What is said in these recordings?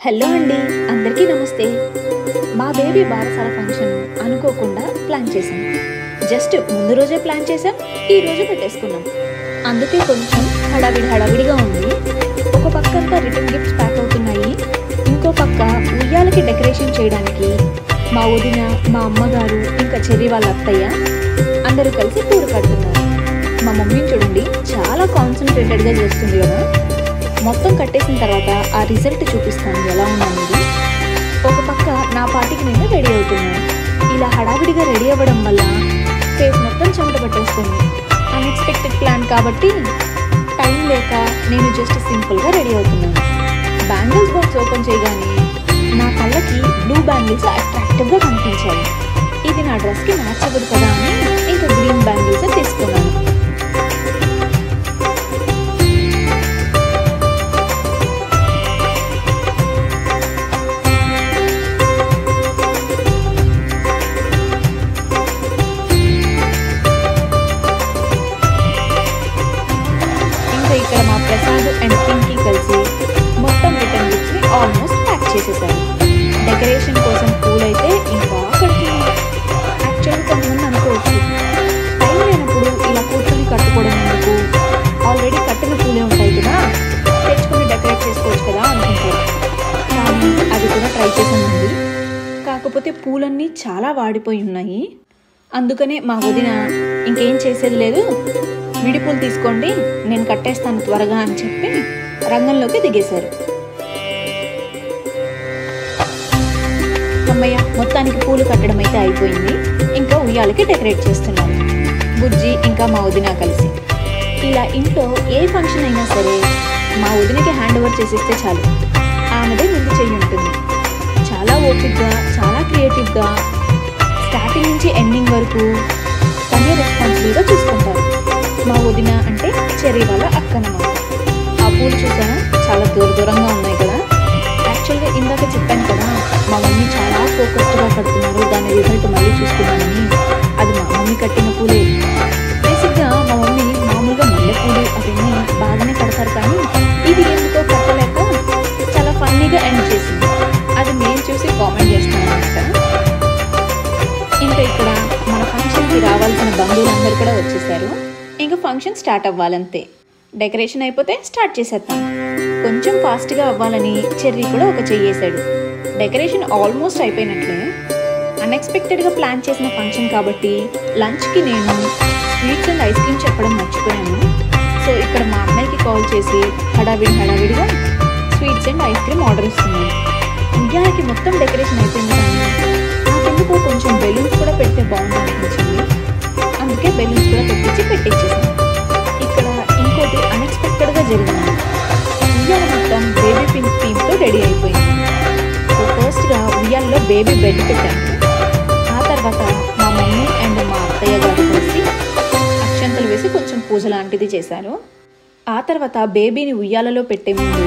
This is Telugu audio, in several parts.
హలో అండి, అందరికీ నమస్తే. మా బేబీ బారసాల ఫంక్షన్ అనుకోకుండా ప్లాన్ చేసాం. జస్ట్ ముందు రోజే ప్లాన్ చేసాం, ఈ రోజు పెట్టేసుకున్నాం. అందుకే కొంచెం హడావిడిగా ఉంది. ఒక పక్క అంతా రిటర్న్ గిఫ్ట్స్ ప్యాక్ అవుతున్నాయి, ఇంకో పక్క ఉయ్యాలకి డెకరేషన్ చేయడానికి మా వదిన, మా అమ్మగారు, ఇంకా చెర్రీ వాళ్ళ అత్తయ్య అందరూ కలిసి కూడు కడుతున్నారు. మా మమ్మీని చూడండి, చాలా కాన్సన్ట్రేటెడ్గా చేస్తుంది కదా. మొత్తం కట్టేసిన తర్వాత ఆ రిజల్ట్ చూపిస్తాను ఎలా ఉందనేది. ఒక పక్క నా పార్టీకి నేను రెడీ అవుతున్నాను. ఇలా హడావిడిగా రెడీ అవ్వడం వల్ల ఫేస్ మొత్తం చెమట పట్టేస్తుంది. అన్ఎక్స్పెక్టెడ్ ప్లాన్ కాబట్టి టైం లేక నేను జస్ట్ సింపుల్గా రెడీ అవుతున్నాను. బ్యాంగిల్స్ బాక్స్ ఓపెన్ చేయగానే నా కళ్ళకి బ్లూ బ్యాంగిల్స్ అట్రాక్టివ్గా కనిపించాయి. ఇది నా డ్రెస్కి మ్యాచ్ అవ్వదు కదా అని ఇంకా గ్రీన్ బ్యాంగిల్స్ తీసుకున్నాను. ఇక్కడ మా ప్రసాద్ అండ్ పింకీ కలిసి మొత్తం రిటర్న్ గిఫ్ట్స్ని ఆల్మోస్ట్ ప్యాక్ చేసేసారు. డెకరేషన్ కోసం పూలైతే ఇంకా కడుతున్నాను. యాక్చువల్గా కొంతమంది అనుకోవచ్చు, టైం లేనప్పుడు ఇలా కూర్చొని కట్టుకోవడం ఎందుకు, ఆల్రెడీ కట్టిన పూలే ఉంటాయి కదా, తెచ్చుకొని డెకరేట్ చేసుకోవచ్చు కదా అనుకుంటారు. కానీ అది కూడా ట్రై చేసామండి. కాకపోతే పూలన్నీ చాలా వాడిపోయి ఉన్నాయి. అందుకనే మా వదిన ఇంకేం చేసేది లేదు, విడిపూలు తీసుకోండి, నేను కట్టేస్తాను త్వరగా అని చెప్పి రంగంలోకి దిగేశారు. అమ్మయ్య, మొత్తానికి పూలు కట్టడం అయితే అయిపోయింది. ఇంకా ఉయ్యాలకి డెకరేట్ చేస్తున్నాను బుజ్జి ఇంకా మా వదిన కలిసి. ఇలా ఇంట్లో ఏ ఫంక్షన్ అయినా సరే మా వదినకి హ్యాండ్ ఓవర్ చేసేస్తే చాలు, ఆమెదే ముందు చెయ్యి ఉంటుంది. చాలా ఓపిక్గా, చాలా క్రియేటివ్గా స్టార్టింగ్ నుంచి ఎండింగ్ వరకు తనే రెస్పాన్సిబుల్గా చూసుకుంటారు. మా వదిన అంటే చెర్రీ వాళ్ళ అక్కనమాట. ఆ పూలు చూసాను, చాలా దూరంగా ఉన్నాయి కదా. యాక్చువల్గా ఇందాక చెప్పాను కదా, మా మమ్మీ చాలా ఫోకస్డ్గా కడుతున్నారు, దాని రిజల్ట్ మళ్ళీ చూస్తున్నానని. అది మా మమ్మీ కట్టిన పూలే. బేసిక్గా మా మమ్మీ మామూలుగా మల్లెపూలు అవన్నీ బాగానే కడతారు, కానీ ఇది ఎందుకో కట్టలేక చాలా ఫన్నీగా ఎండ్ చేసింది. అది నేను చూసి కామెంట్ చేస్తాను అనమాట. ఇంకా ఇక్కడ మన ఫంక్షన్కి రావాల్సిన బంధువులందరూ కూడా వచ్చేసారు. ఇంకా ఫంక్షన్ స్టార్ట్ అవ్వాలంతే. డెకరేషన్ అయిపోతే స్టార్ట్ చేసేద్దాం. కొంచెం ఫాస్ట్గా అవ్వాలని చెర్రీ కూడా ఒక చెయ్యేశాడు. Decoration almost అయిపోయినట్లే. అన్ఎక్స్పెక్టెడ్గా ప్లాన్ చేసిన ఫంక్షన్ కాబట్టి లంచ్కి నేను స్వీట్స్ అండ్ ఐస్ క్రీమ్ చెప్పడం మర్చిపోయాను. సో ఇక్కడ మా అమ్మాయికి కాల్ చేసి హడావిడిగా sweets and ice cream order ఇస్తున్నాను. ఉయ్యాలకి మొత్తం డెకరేషన్ అయిపోయింది, కానీ నాకెందుకో కొంచెం బెలూన్స్ కూడా పెడితే బాగుంది అనిపించింది. అందుకే బెలూన్స్ కూడా పెట్టించేసాను. ఇక్కడ ఇంకోటి అన్ఎక్స్పెక్టెడ్గా జరిగింది. ఉయ్యాల మొత్తం బేబీ పింక్ థీమ్తో రెడీ అయిపోయింది. సో ఫస్ట్గా ఉయ్యాలలో బేబీ బెడ్ పెట్టాను. ఆ తర్వాత మా మమ్మీ అండ్ మా అత్తయ్య గారు కలిసి అక్షంతలు వేసి కొంచెం పూజ లాంటిది చేశారు. ఆ తర్వాత బేబీని ఉయ్యాలలో పెట్టే ముందు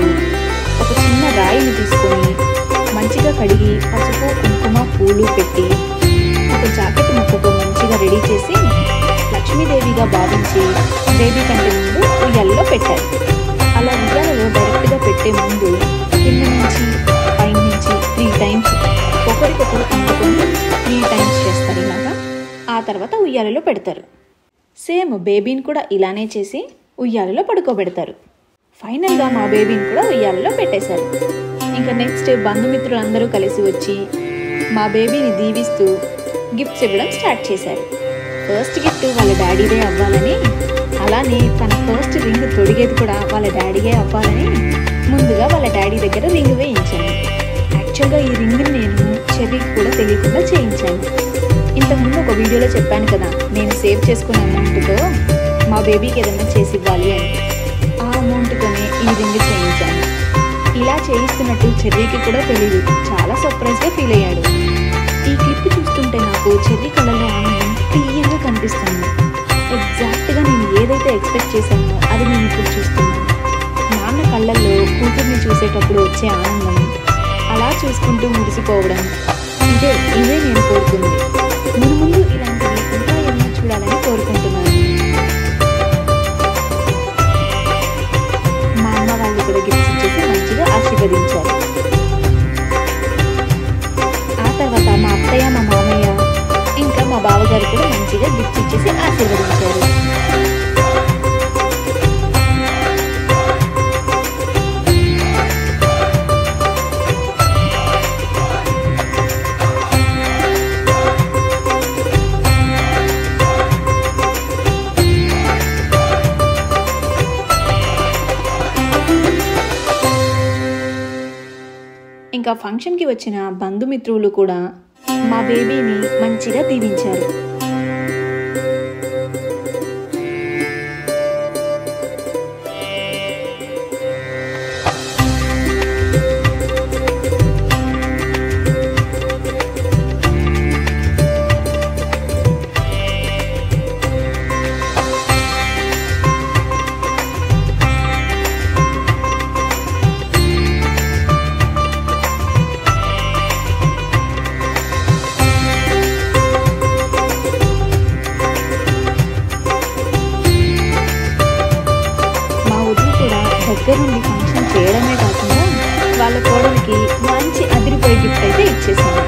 ఒక చిన్న రాయిని తీసుకొని మంచిగా కడిగి పసుపు, కుంకుమ, పూలు పెట్టి ఒక జాకెట్ ముక్కతో మంచిగా రెడీ చేసి లక్ష్మీదేవిగా భావించి బేబీ కంటే ముందు ఉయ్యాలలో పెట్టారు. అలా ఉయ్యాలలో డైరెక్ట్గా పెట్టే ముందు కింద నుంచి పైన నుంచి 3 టైమ్స్ ఒకరికొకరు అందుకొని 3 టైమ్స్ చేస్తారు ఇలాగా. ఆ తర్వాత ఉయ్యాలలో పెడతారు. సేమ్ బేబీని కూడా ఇలానే చేసి ఉయ్యాలలో పడుకోబెడతారు. ఫైనల్గా మా బేబీని కూడా ఉయ్యాలలో పెట్టేశారు. ఇంకా నెక్స్ట్ బంధుమిత్రులందరూ కలిసి వచ్చి మా బేబీని దీవిస్తూ గిఫ్ట్స్ ఇవ్వడం స్టార్ట్ చేశారు. ఫస్ట్ గిఫ్ట్ వాళ్ళ డాడీదే అవ్వాలని, అలానే తన ఫస్ట్ రింగ్ తొడిగేది కూడా వాళ్ళ డాడీయే అవ్వాలని ముందుగా వాళ్ళ డాడీ దగ్గర రింగ్ వేయించాను. యాక్చువల్గా ఈ రింగ్ని నేను చెర్రీకి కూడా తెలియకుండా చేయించాను. ఇంతకుముందు ఒక వీడియోలో చెప్పాను కదా, నేను సేవ్ చేసుకున్న అమౌంట్తో మా బేబీకి ఏదైనా చేసి ఇవ్వాలి అని. ఆ అమౌంట్తోనే ఈ రింగ్ చేయించాను. ఇలా చేయిస్తున్నట్టు చెర్రీకి కూడా తెలియదు. చాలా సర్ప్రైజ్గా ఫీల్ అయ్యాడు. ఈ క్లిప్ చూస్తుంటే నాకు చెర్రీ కళ్ళలో ఆనందం క్లియర్గా కనిపిస్తుంది. ఎగ్జాక్ట్గా నేను ఏదైతే ఎక్స్పెక్ట్ చేశానో అది నేను ఇప్పుడు చూస్తున్నాను. నాన్న కళ్ళల్లో కూతుర్ని చూసేటప్పుడు వచ్చే ఆనందం, అలా చూసుకుంటూ మురిసిపోవడం, ఇదే నేను కోరుకుంది. ముందు ఇలాంటివి ఇంకా ఏమైనా చూడాలని కోరుకుంటున్నాను. మా అమ్మ వాళ్ళు కూడా గిఫ్ట్స్ ఇచ్చేసి మంచిగా ఆశీర్వదించారు. అందరు కూడా మంచిగా గిఫ్ట్స్ ఇచ్చేసి ఆశీర్వదించారు. ఇంకా ఫంక్షన్కి వచ్చిన బంధుమిత్రులు కూడా మా బేబీని మంచిగా దీవించారు. దగ్గర నుండి ఫంక్షన్ చేయడమే కాకుండా వాళ్ళ కోడలికి మంచి అదిరిపోయే గిఫ్ట్ అయితే ఇచ్చేసాను.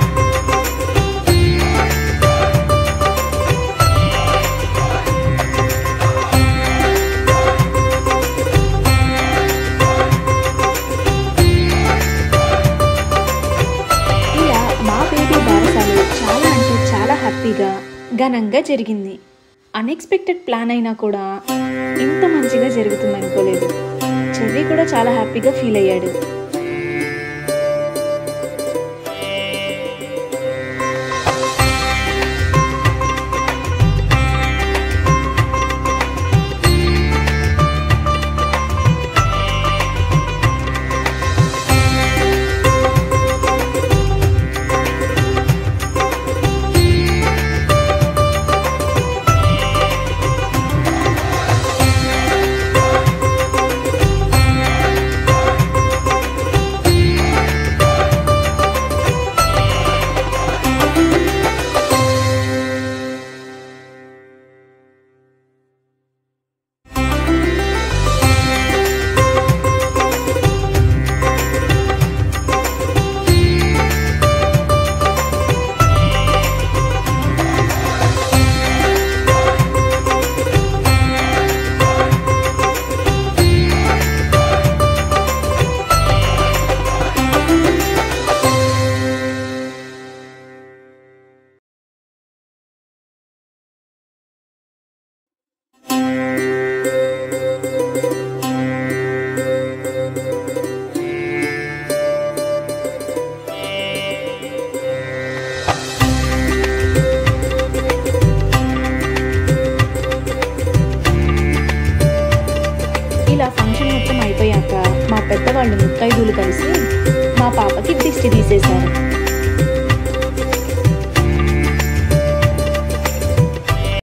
ఇలా మా బేబీ బారసాలు చాలా అంటే చాలా హ్యాపీగా ఘనంగా జరిగింది. అన్ఎక్స్పెక్టెడ్ ప్లాన్ అయినా కూడా ఇంత మంచిగా జరుగుతుంది అనుకోలేదు. చెర్రీ కూడా చాలా హ్యాపీగా ఫీల్ అయ్యాడు. పెద్దవాళ్ళు ముత్తైదువులు కలిసి మా పాపకి దిష్టి తీసేశారు.